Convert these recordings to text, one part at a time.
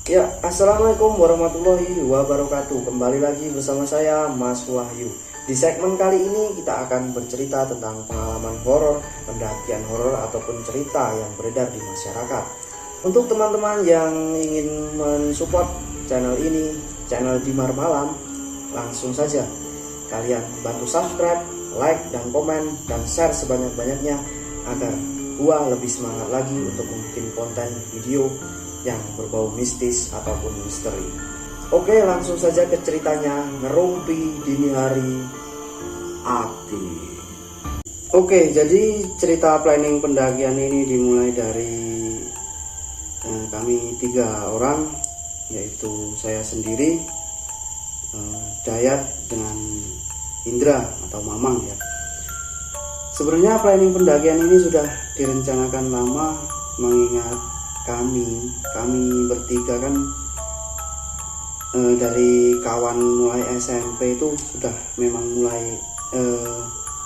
Ya, assalamualaikum warahmatullahi wabarakatuh. Kembali lagi bersama saya Mas Wahyu. Di segmen kali ini kita akan bercerita tentang pengalaman horor, pendakian horor ataupun cerita yang beredar di masyarakat. Untuk teman-teman yang ingin mensupport channel ini, channel Dimar Malam, langsung saja kalian bantu subscribe, like dan komen dan share sebanyak-banyaknya agar gua lebih semangat lagi untuk membuat konten video yang berbau mistis ataupun misteri. Oke, langsung saja ke ceritanya. Ngerumpi dini hari api. Oke, jadi cerita planning pendakian ini dimulai dari kami 3 orang, yaitu saya sendiri, Dayat dengan Indra atau Mamang ya. Sebenarnya planning pendakian ini sudah direncanakan lama, mengingat kami bertiga kan dari kawan mulai SMP itu sudah memang mulai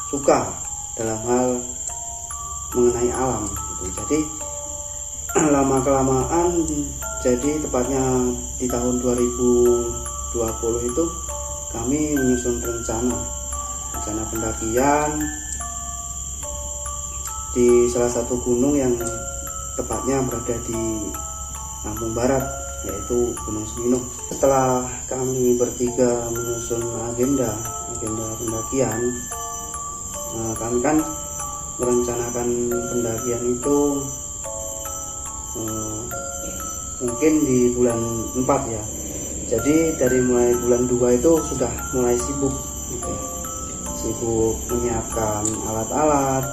suka dalam hal mengenai alam gitu. Jadi lama kelamaan, jadi tepatnya di tahun 2020 itu kami menyusun rencana pendakian di salah satu gunung yang tepatnya berada di Lampung Barat, yaitu Gunung Seminuk. Setelah kami bertiga menyusun agenda pendakian, kami kan merencanakan pendakian itu mungkin di bulan 4 ya. Jadi dari mulai bulan 2 itu sudah mulai sibuk gitu. Sibuk menyiapkan alat-alat,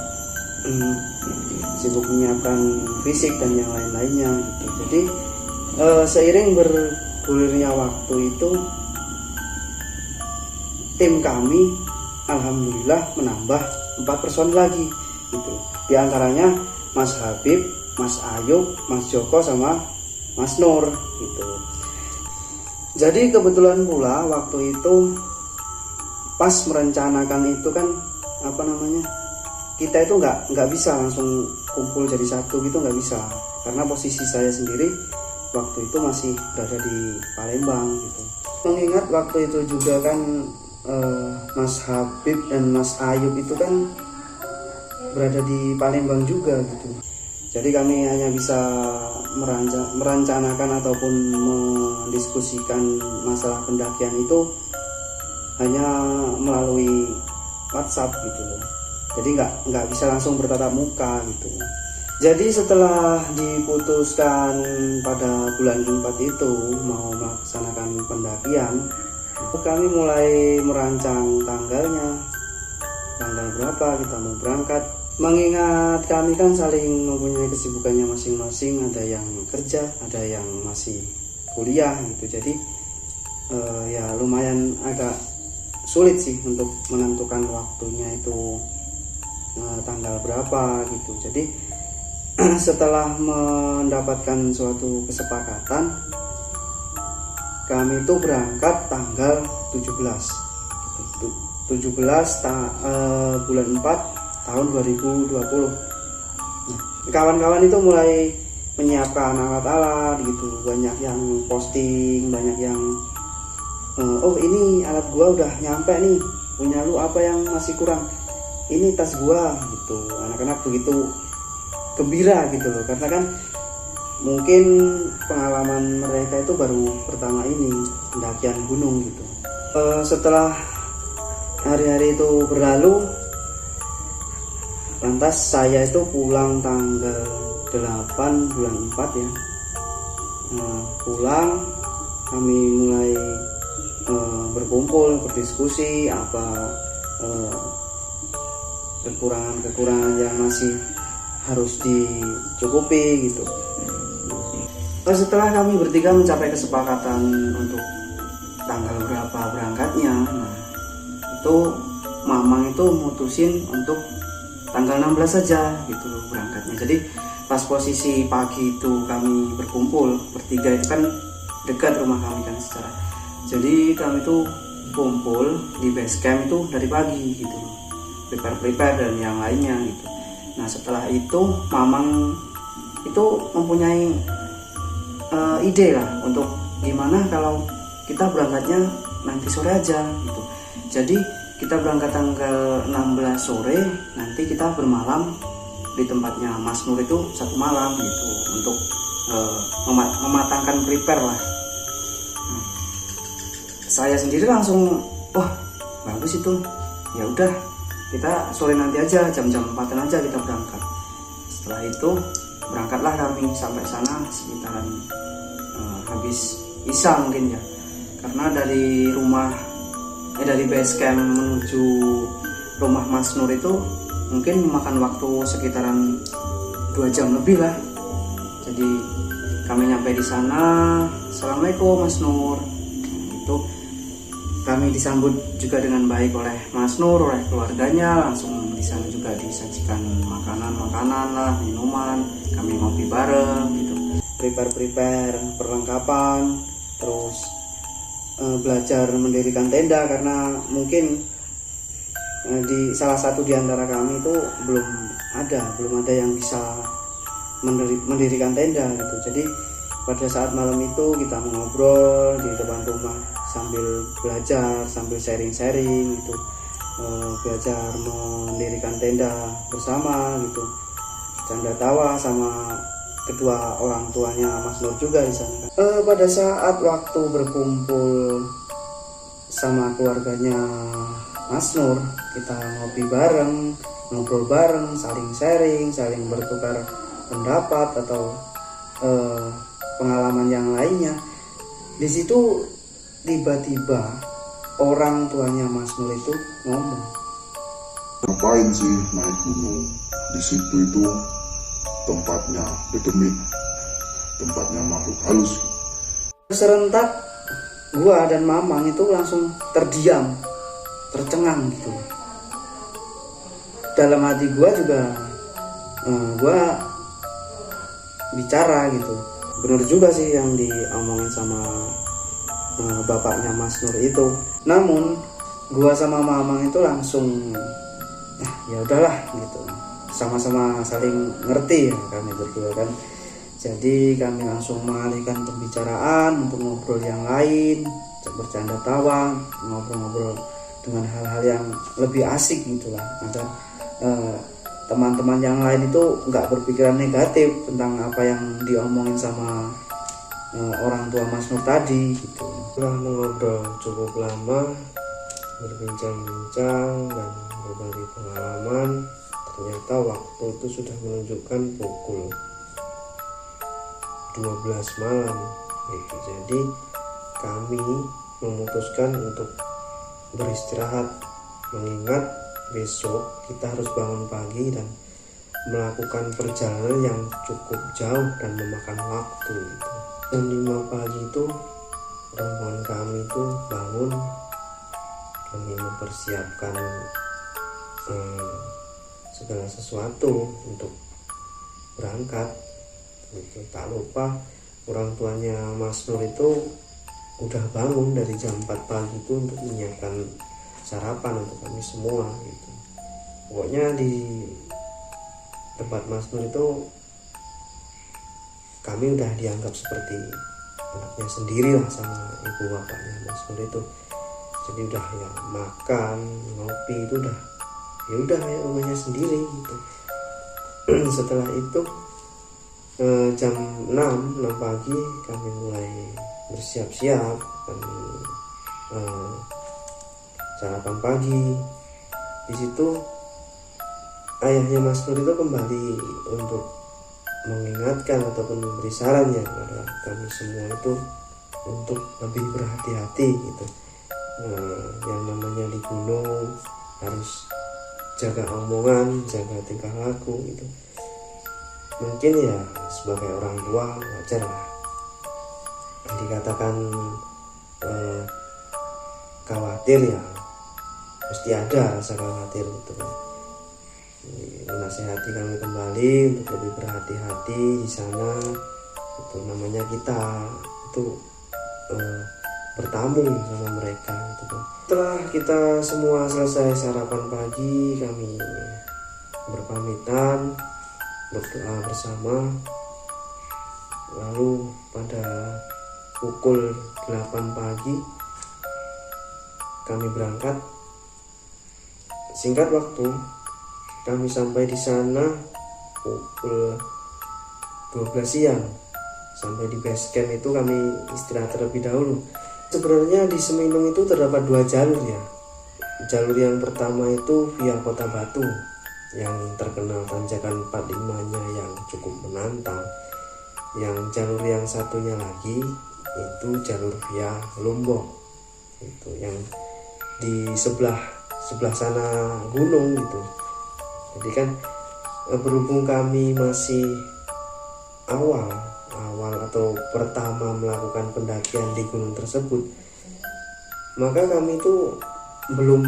sibuk menyiapkan fisik dan yang lain-lainnya gitu. Jadi seiring bergulirnya waktu itu, tim kami alhamdulillah menambah 4 personil lagi gitu. Di antaranya Mas Habib, Mas Ayub, Mas Joko sama Mas Nur gitu. Jadi kebetulan pula waktu itu pas merencanakan itu kan kita itu nggak bisa langsung kumpul jadi satu gitu, nggak bisa, karena posisi saya sendiri waktu itu masih berada di Palembang gitu. Mengingat waktu itu juga kan Mas Habib dan Mas Ayub itu kan berada di Palembang juga gitu. Jadi kami hanya bisa merencanakan ataupun mendiskusikan masalah pendakian itu hanya melalui WhatsApp gitu loh. Jadi nggak bisa langsung bertatap muka gitu. Jadi setelah diputuskan pada bulan 4 itu mau melaksanakan pendakian, kami mulai merancang tanggalnya, tanggal berapa kita mau berangkat. Mengingat kami kan saling mempunyai kesibukannya masing-masing, ada yang kerja, ada yang masih kuliah gitu. Jadi ya lumayan agak sulit sih untuk menentukan waktunya itu tanggal berapa gitu. Jadi setelah mendapatkan suatu kesepakatan, kami itu berangkat tanggal 17 bulan 4 tahun 2020. Nah, kawan-kawan itu mulai menyiapkan alat-alat gitu. Banyak yang posting, banyak yang oh ini alat gua udah nyampe nih, punya lu apa yang masih kurang, ini tas gua gitu. Anak-anak begitu gembira gitu loh, karena kan mungkin pengalaman mereka itu baru pertama ini pendakian gunung gitu. Setelah hari-hari itu berlalu, lantas saya itu pulang tanggal 8 bulan 4 ya. Pulang kami mulai berkumpul, berdiskusi apa kekurangan yang masih harus dicukupi gitu. Setelah kami bertiga mencapai kesepakatan untuk tanggal berapa berangkatnya, nah itu Mamang itu mutusin untuk tanggal 16 saja gitu berangkatnya. Jadi pas posisi pagi itu kami berkumpul bertiga, itu kan dekat rumah kami kan secara. Jadi kami tuh kumpul di base camp itu dari pagi gitu, prepare dan yang lainnya gitu. Nah setelah itu Mamang itu mempunyai ide lah untuk gimana kalau kita berangkatnya nanti sore aja gitu. Jadi kita berangkat tanggal 16 sore, nanti kita bermalam di tempatnya Mas Nur itu 1 malam gitu untuk mematangkan prepare lah. Saya sendiri langsung wah bagus itu, ya udah kita sore nanti aja jam-jam 4-an aja kita berangkat. Setelah itu berangkatlah kami sampai sana sekitaran habis isya mungkin ya, karena dari dari base camp menuju rumah Mas Nur itu mungkin memakan waktu sekitaran 2 jam lebih lah. Jadi kami nyampe di sana, assalamualaikum Mas Nur. Itu kami disambut juga dengan baik oleh Mas Nur, oleh keluarganya. Langsung di sana juga disajikan makanan lah, minuman. Kami ngopi bareng gitu. Prepare perlengkapan, terus belajar mendirikan tenda karena mungkin di salah satu di antara kami itu belum ada yang bisa mendirikan tenda gitu. Jadi pada saat malam itu kita ngobrol di depan rumah sambil belajar, sambil sharing gitu, belajar mendirikan tenda bersama gitu, canda tawa sama kedua orang tuanya Mas Nur juga di sana. Pada saat waktu berkumpul sama keluarganya Mas Nur, kita ngopi bareng, ngobrol bareng, saling sharing, saling bertukar pendapat atau pengalaman yang lainnya. Di situ tiba-tiba orang tuanya Mas Nur itu ngomong, ngapain sih naik gunung? Di situ itu tempatnya dedemit, tempatnya makhluk halus. Serentak gua dan Mamang itu langsung terdiam, tercengang gitu. Dalam hati gua juga gua bicara gitu, bener juga sih yang diomongin sama bapaknya Mas Nur itu. Namun gua sama Mamang itu langsung ya udahlah gitu, sama-sama saling ngerti ya kami berdua kan. Jadi kami langsung mengalihkan pembicaraan untuk ngobrol yang lain, bercanda tawa, ngobrol-ngobrol dengan hal-hal yang lebih asik gitulah. Ada teman-teman yang lain itu nggak berpikiran negatif tentang apa yang diomongin sama orang tua Mas Nur tadi gitu. Setelah mengobrol cukup lama, berbincang-bincang dan berbagi pengalaman, ternyata waktu itu sudah menunjukkan pukul 12 malam gitu. Jadi kami memutuskan untuk beristirahat, mengingat besok kita harus bangun pagi dan melakukan perjalanan yang cukup jauh dan memakan waktu gitu. Jam 5 pagi itu rombongan kami itu bangun, kami mempersiapkan segala sesuatu untuk berangkat gitu. Tak lupa orang tuanya Mas Nur itu udah bangun dari jam 4 pagi itu untuk menyiapkan sarapan untuk kami semua gitu. Pokoknya di tempat Mas Nur itu kami udah dianggap seperti anaknya sendiri lah sama ibu bapaknya Mas Nur itu. Jadi udah ya makan, ngopi itu udah kayak rumahnya sendiri gitu. Setelah itu jam 6 pagi kami mulai bersiap-siap, kami sarapan pagi. Di situ ayahnya Mas Nur itu kembali untuk mengingatkan ataupun memberi saran ya kepada kami semua itu untuk lebih berhati-hati gitu. Yang namanya di gunung harus jaga omongan, jaga tingkah laku gitu. Mungkin ya sebagai orang tua wajar lah dikatakan khawatir, ya mesti ada rasa khawatir gitu kan. Menasihati kami kembali untuk lebih berhati-hati di sana. Itu namanya kita itu bertamu sama mereka gitu kan. Setelah kita semua selesai sarapan pagi, kami berpamitan, berdoa bersama, Lalu pada pukul 8 pagi kami berangkat. Singkat waktu, kami sampai di sana pukul 12 siang. Sampai di base camp itu kami istirahat terlebih dahulu. Sebenarnya di Seminung itu terdapat 2 jalur ya. Jalur yang pertama itu via Kota Batu yang terkenal tanjakan 45-nya yang cukup menantang. Yang jalur yang satunya lagi itu jalur via Lombok. Itu yang di sebelah sana gunung gitu. Jadi kan berhubung kami masih awal atau pertama melakukan pendakian di gunung tersebut, maka kami itu belum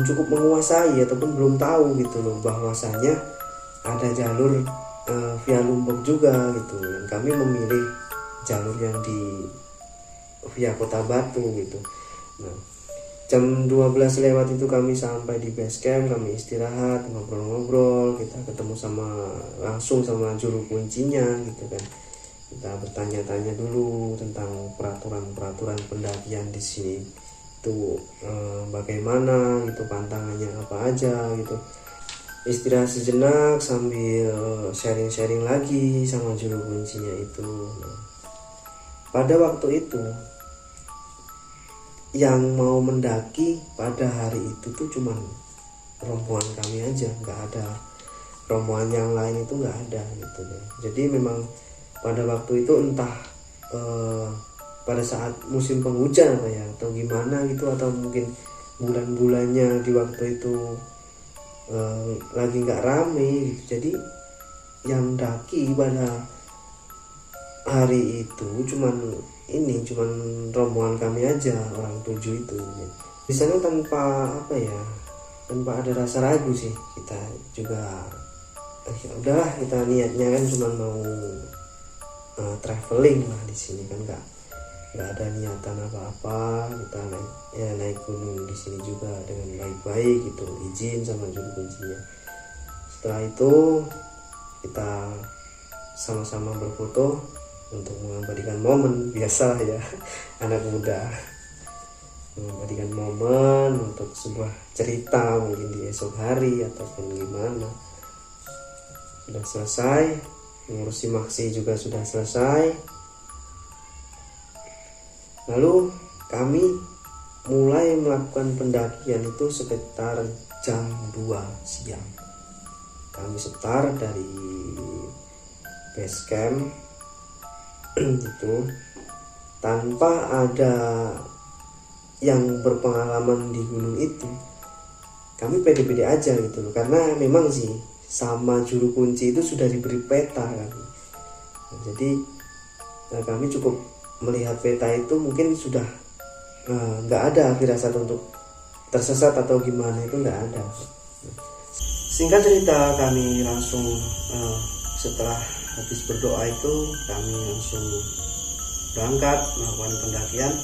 cukup menguasai ataupun belum tahu gitu loh bahwasanya ada jalur via Lombok juga gitu. Dan kami memilih jalur yang di via Kota Batu gitu. Nah, jam 12 lewat itu kami sampai di base camp, kami istirahat, ngobrol-ngobrol, kita ketemu langsung sama juru kuncinya gitu kan. Kita bertanya-tanya dulu tentang peraturan pendakian di sini itu bagaimana gitu, pantangannya apa aja gitu. Istirahat sejenak sambil sharing-sharing lagi sama juru kuncinya itu. Nah, pada waktu itu yang mau mendaki pada hari itu tuh cuman rombongan kami aja, nggak ada rombongan yang lain, itu nggak ada gitu deh. Jadi memang pada waktu itu entah pada saat musim penghujan apa ya atau gimana gitu, atau mungkin bulan-bulannya di waktu itu lagi nggak rame gitu. Jadi yang daki pada hari itu cuman rombongan kami aja, orang 7 itu. Di sana tanpa ada rasa ragu sih, kita juga ya udahlah, kita niatnya kan cuma mau traveling lah di sini kan, nggak ada niatan apa-apa. Kita naik gunung di sini juga dengan baik-baik gitu, izin sama juru kuncinya. Setelah itu kita sama-sama berfoto untuk mengabadikan momen, biasa ya anak muda mengabadikan momen untuk sebuah cerita mungkin di esok hari ataupun gimana. Sudah selesai, ngurusi maksi juga sudah selesai. Lalu kami mulai melakukan pendakian itu sekitar jam 2 siang. Kami start dari base camp itu tanpa ada yang berpengalaman di gunung itu. Kami pede-pede aja gitu loh, karena memang sih sama juru kunci itu sudah diberi peta kan. Nah, jadi kami cukup melihat peta itu, mungkin sudah nggak ada firasat untuk tersesat atau gimana, itu nggak ada. Singkat cerita, kami langsung setelah habis berdoa itu kami langsung berangkat melakukan pendakian.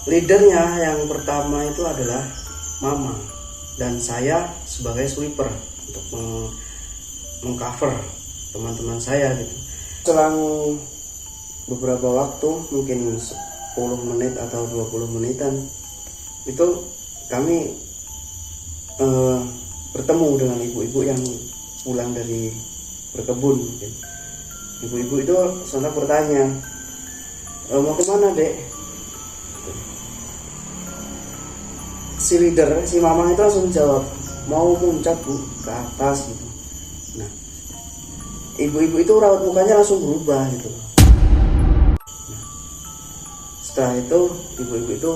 Leadernya yang pertama itu adalah Mama, dan saya sebagai sweeper untuk mengcover teman-teman saya gitu. Selang beberapa waktu, mungkin 10 menit atau 20 menitan, itu kami bertemu dengan ibu-ibu yang pulang dari berkebun. Mungkin ibu-ibu itu sontak bertanya, mau kemana dek? Si leader, si Mamang itu langsung jawab, mau muncak bu, ke atas gitu. Nah, ibu-ibu itu raut mukanya langsung berubah gitu. Nah, setelah itu ibu-ibu itu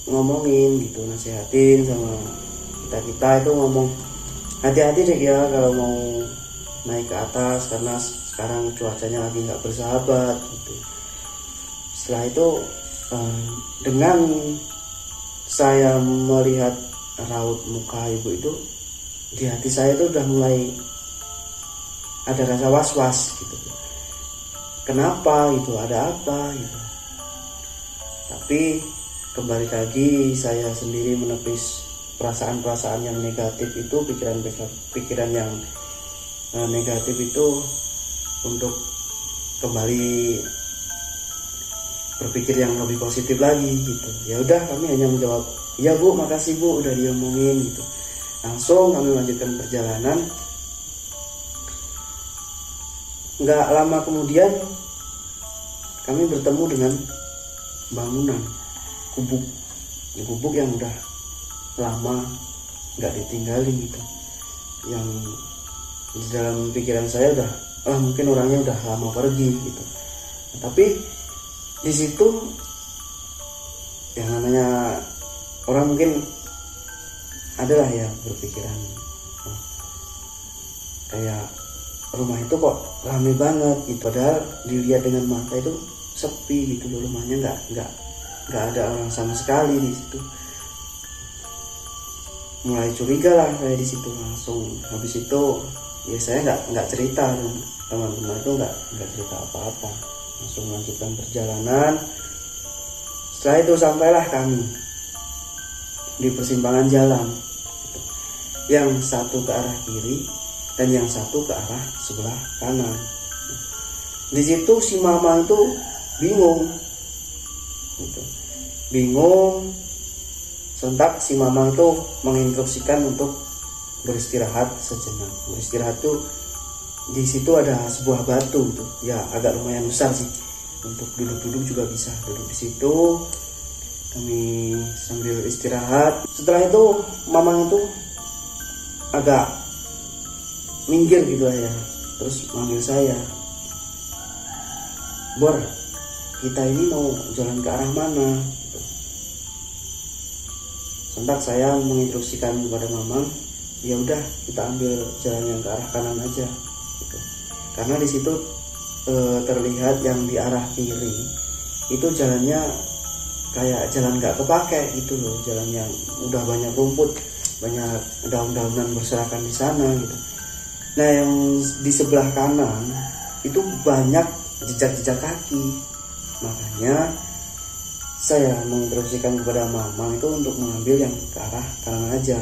ngomongin gitu, nasihatin sama kita itu, ngomong hati-hati deh ya kalau mau naik ke atas, karena sekarang cuacanya lagi nggak bersahabat gitu. Setelah itu dengan saya melihat raut muka ibu itu, di hati saya itu udah mulai ada rasa was-was gitu. Kenapa gitu, ada apa gitu. Tapi kembali lagi saya sendiri menepis perasaan-perasaan yang negatif itu, pikiran yang negatif itu untuk kembali berpikir yang lebih positif lagi gitu. Ya udah, kami hanya menjawab, "Ya Bu, makasih Bu udah diomongin," gitu. Langsung kami lanjutkan perjalanan. Nggak lama kemudian kami bertemu dengan bangunan gubuk yang udah lama nggak ditinggalin gitu, yang di dalam pikiran saya udah mungkin orangnya udah lama pergi gitu. Tapi di situ yang namanya orang mungkin adalah yang berpikiran kayak rumah itu kok rame banget gitu, padahal dilihat dengan mata itu sepi gitu loh, rumahnya nggak ada orang sama sekali di situ. Mulai curiga lah saya di situ. Langsung habis itu ya saya nggak cerita, teman-teman itu nggak cerita apa-apa, langsung melanjutkan perjalanan. Setelah itu sampailah kami di persimpangan jalan, yang satu ke arah kiri dan yang satu ke arah sebelah kanan. Di situ si mama itu bingung gitu. Bingung. Sontak si mama itu menginstruksikan untuk beristirahat sejenak. Beristirahat tuh di situ ada sebuah batu tuh, ya agak lumayan besar sih. Untuk duduk-duduk juga bisa duduk di situ. Kami sambil istirahat. Setelah itu mama itu agak minggir gitu ya, terus manggil saya, "Bor, kita ini mau jalan ke arah mana?" Gitu. Sontak saya menginstruksikan kepada Mamang, "Ya udah, kita ambil jalan yang ke arah kanan aja." Gitu. Karena di situ terlihat yang di arah kiri itu jalannya kayak jalan nggak kepake gitu loh, jalan yang udah banyak rumput, banyak daun-daunan berserakan di sana gitu. Nah, yang di sebelah kanan itu banyak jejak-jejak kaki. Makanya saya menginstruksikan kepada Mamang itu untuk mengambil yang ke arah kanan aja.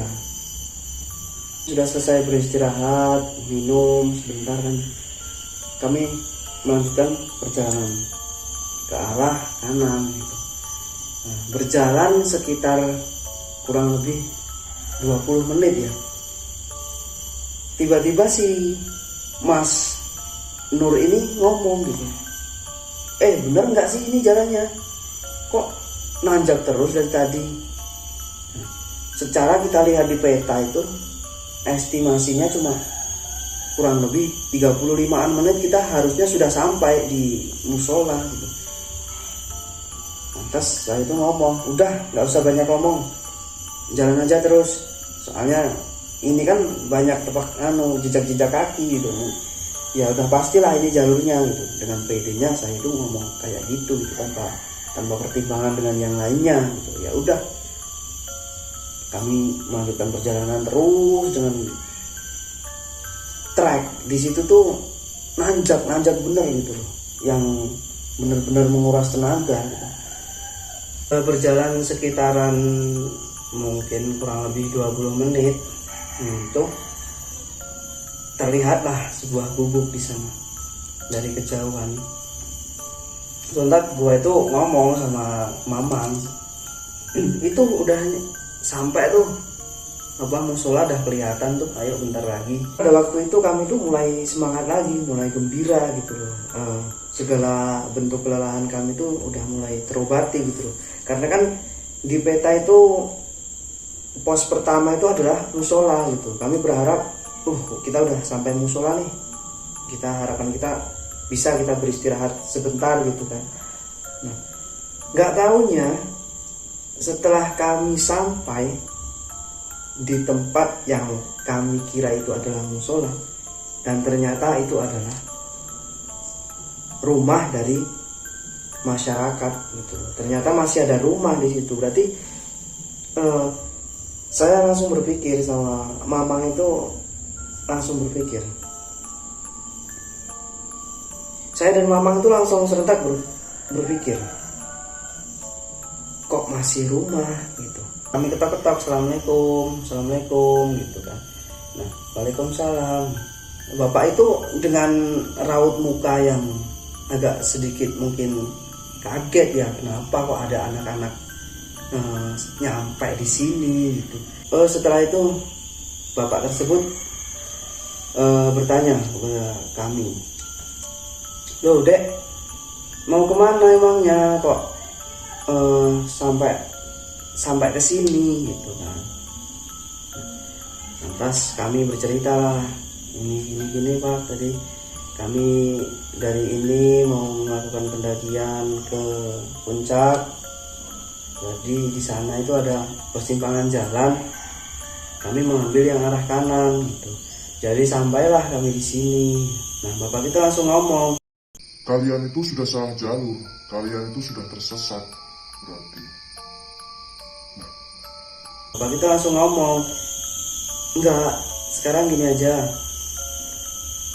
Sudah selesai beristirahat, minum sebentar kan, kami melanjutkan perjalanan ke arah kanan gitu. Nah, berjalan sekitar kurang lebih 20 menit ya. Tiba-tiba si Mas Nur ini ngomong gitu, "Bener nggak sih ini jalannya? Kok nanjak terus dari tadi?" Nah, secara kita lihat di peta itu estimasinya cuma kurang lebih 35-an menit kita harusnya sudah sampai di musola gitu. Lantas saya itu ngomong, "Udah, nggak usah banyak ngomong, jalan aja terus. Soalnya ini kan banyak jejak-jejak kaki gitu. Ya udah pastilah ini jalurnya," gitu. Dengan PD-nya saya itu ngomong kayak gitu tanpa pertimbangan dengan yang lainnya gitu. Ya udah, kami melanjutkan perjalanan terus dengan trek. Di situ tuh nanjak bener gitu loh, yang bener-bener menguras tenaga gitu. Berjalan sekitaran mungkin kurang lebih 20 menit itu terlihatlah sebuah gubuk di sana dari kejauhan. Sontak gue itu ngomong sama Mamang, "Itu udah sampai tuh, musola udah kelihatan tuh, ayo bentar lagi." Pada waktu itu kami tuh mulai semangat lagi, mulai gembira gitu loh. Segala bentuk kelelahan kami tuh udah mulai terobati gitu loh. Karena kan di peta itu pos pertama itu adalah musola gitu. Kami berharap, kita udah sampai musola nih. Harapan kita bisa kita beristirahat sebentar gitu kan. Nah, nggak taunya setelah kami sampai di tempat yang kami kira itu adalah musola, dan ternyata itu adalah rumah dari masyarakat gitu. Ternyata masih ada rumah di situ. Berarti saya langsung berpikir, sama Mamang itu langsung berpikir. Saya dan Mamang itu langsung serentak berpikir, kok masih rumah gitu. Kami ketok-ketok, "Assalamualaikum," gitu kan. Nah, "Waalaikumsalam." bapak itu dengan raut muka yang agak sedikit mungkin kaget ya, kenapa kok ada anak-anak nyampe di sini gitu. Setelah itu bapak tersebut bertanya kepada kami, loh dek, mau kemana emangnya kok sampai ke sini gitu kan. Lantas kami bercerita lah, ini pak, tadi kami dari ini mau melakukan pendakian ke puncak. Jadi di sana itu ada persimpangan jalan, kami mengambil yang arah kanan gitu. Jadi sampailah kami di sini. Nah bapak kita langsung ngomong, Kalian itu sudah salah jalur, kalian itu sudah tersesat berarti. bapak kita langsung ngomong, enggak, sekarang gini aja.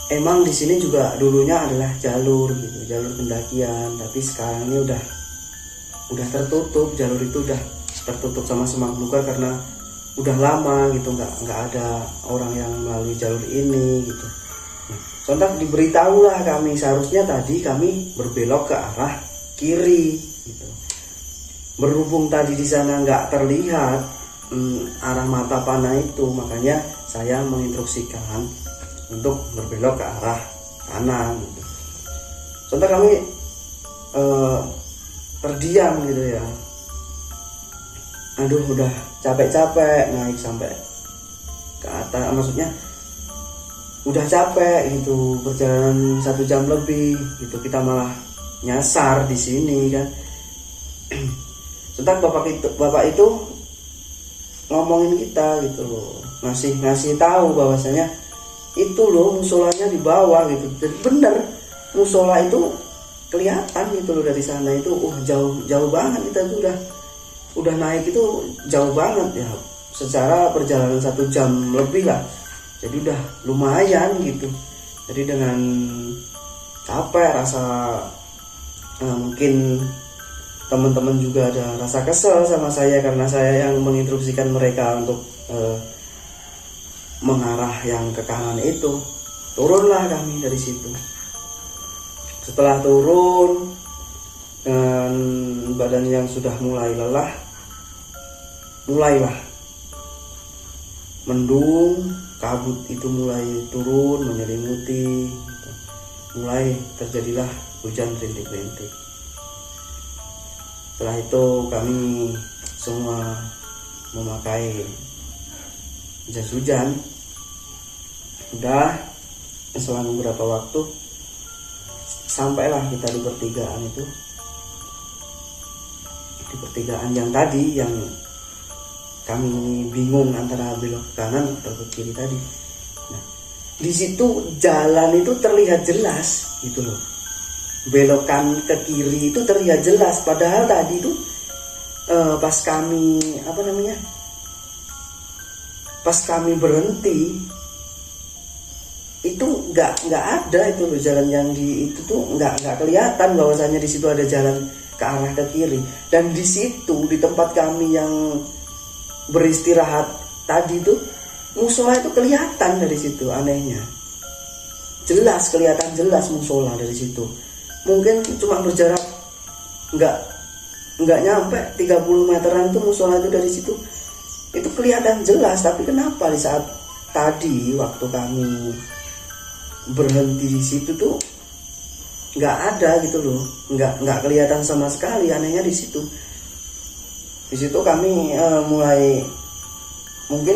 Emang di sini juga dulunya adalah jalur gitu, jalur pendakian, tapi sekarang ini udah tertutup, jalur itu udah tertutup sama semak belukar karena udah lama gitu, nggak ada orang yang melalui jalur ini gitu. Nah, sontak diberitahulah kami, seharusnya tadi kami berbelok ke arah kiri gitu. Berhubung tadi di sana nggak terlihat arah mata panah itu, makanya saya menginstruksikan untuk berbelok ke arah kanan gitu. Sontak kami terdiam gitu ya. Aduh, udah capek-capek naik sampai ke atas, maksudnya udah capek gitu, perjalanan 1 jam lebih gitu, kita malah nyasar di sini kan. Sontak bapak itu ngomongin kita gitu loh, ngasih tahu bahwasanya itu loh musolanya di bawah gitu. Jadi bener, musola itu kelihatan gitu loh dari sana itu. Jauh banget, kita tuh udah naik itu jauh banget ya, secara perjalanan 1 jam lebih lah. Jadi udah lumayan gitu. Jadi dengan capek, rasa mungkin teman-teman juga ada rasa kesel sama saya karena saya yang menginstruksikan mereka untuk mengarah yang ke kanan itu. Turunlah kami dari situ. Setelah turun dengan badan yang sudah mulai lelah, mulailah mendung, kabut itu mulai turun menyelimuti gitu. Mulai terjadilah hujan rintik-rintik. Setelah itu kami semua memakai jas hujan. Udah selang beberapa waktu sampailah kita di pertigaan itu, di pertigaan yang tadi yang kami bingung antara belok kanan atau ke kiri tadi. Nah, di situ jalan itu terlihat jelas gitu loh. Belokan ke kiri itu terlihat jelas, padahal tadi itu pas kami berhenti itu nggak ada itu loh, jalan yang di itu tuh nggak kelihatan bahwasanya di situ ada jalan ke arah ke kiri. Dan di situ di tempat kami yang beristirahat tadi itu, musola itu kelihatan dari situ. Anehnya kelihatan jelas musola dari situ. Mungkin cuma berjarak nggak nyampe 30 meteran itu musola itu dari situ. Itu kelihatan jelas, tapi kenapa di saat tadi waktu kami berhenti di situ tuh nggak ada gitu loh, nggak kelihatan sama sekali. Anehnya di situ kami mulai, mungkin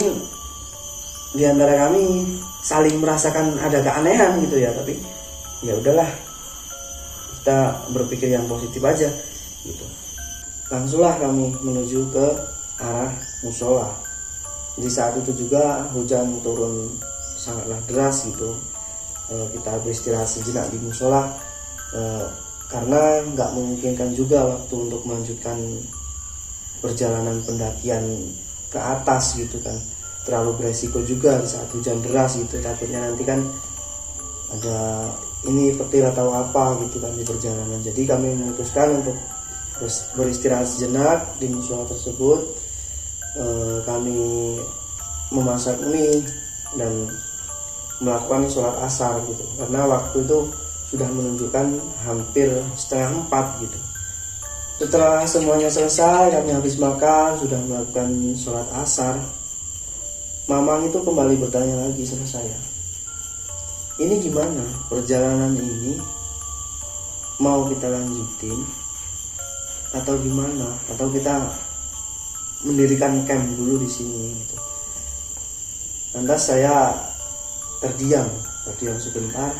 di antara kami saling merasakan ada keanehan gitu ya, tapi ya udahlah, kita berpikir yang positif aja gitu. Langsunglah kami menuju ke arah musola. Di saat itu juga hujan turun sangatlah deras gitu. Kita beristirahat sejenak di musola karena nggak memungkinkan juga waktu untuk melanjutkan perjalanan pendakian ke atas gitu kan, terlalu beresiko juga di saat hujan deras gitu. Takutnya nanti kan ada ini petir atau apa gitu kan di perjalanan. Jadi kami memutuskan untuk beristirahat sejenak di musola tersebut. Kami memasak mie dan melakukan sholat asar gitu, karena waktu itu sudah menunjukkan hampir 3:30 gitu. Setelah semuanya selesai, kami habis makan, sudah melakukan sholat asar, Mamang itu kembali bertanya lagi sama saya, ini gimana perjalanan ini, mau kita lanjutin atau gimana, atau kita mendirikan camp dulu di sini gitu. Lantas saya terdiam sebentar,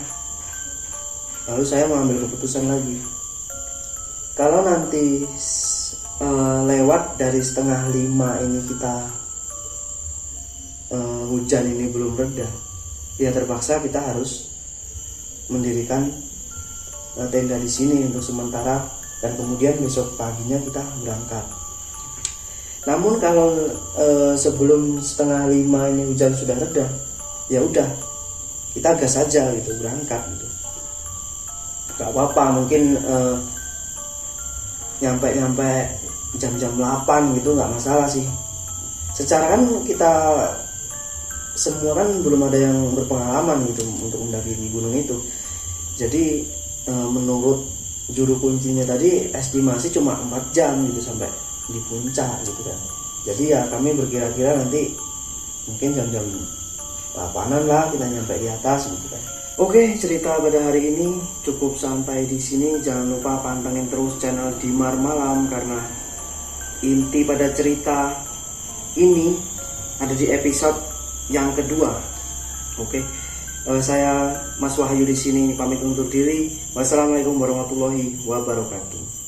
lalu saya mengambil keputusan lagi. Kalau nanti lewat dari 4:30 ini kita hujan ini belum reda, ya terpaksa kita harus mendirikan tenda di sini untuk sementara, dan kemudian besok paginya kita berangkat. Namun kalau sebelum 4:30 ini hujan sudah reda, ya udah kita gas saja gitu, berangkat gitu. Gak apa-apa, mungkin nyampe jam-jam 8 gitu nggak masalah sih. Secara kan kita semua kan belum ada yang berpengalaman gitu untuk mendaki di gunung itu. Jadi menurut juru kuncinya tadi estimasi cuma 4 jam gitu sampai di puncak gitu kan. Jadi ya kami berkira-kira nanti mungkin jam-jam 8-an lah kita nyampe di atas gitu kan. Oke, cerita pada hari ini cukup sampai di sini. Jangan lupa pantengin terus channel Dimar Malam, karena inti pada cerita ini ada di episode yang kedua. Oke, saya Mas Wahyu di sini pamit undur diri. Wassalamualaikum warahmatullahi wabarakatuh.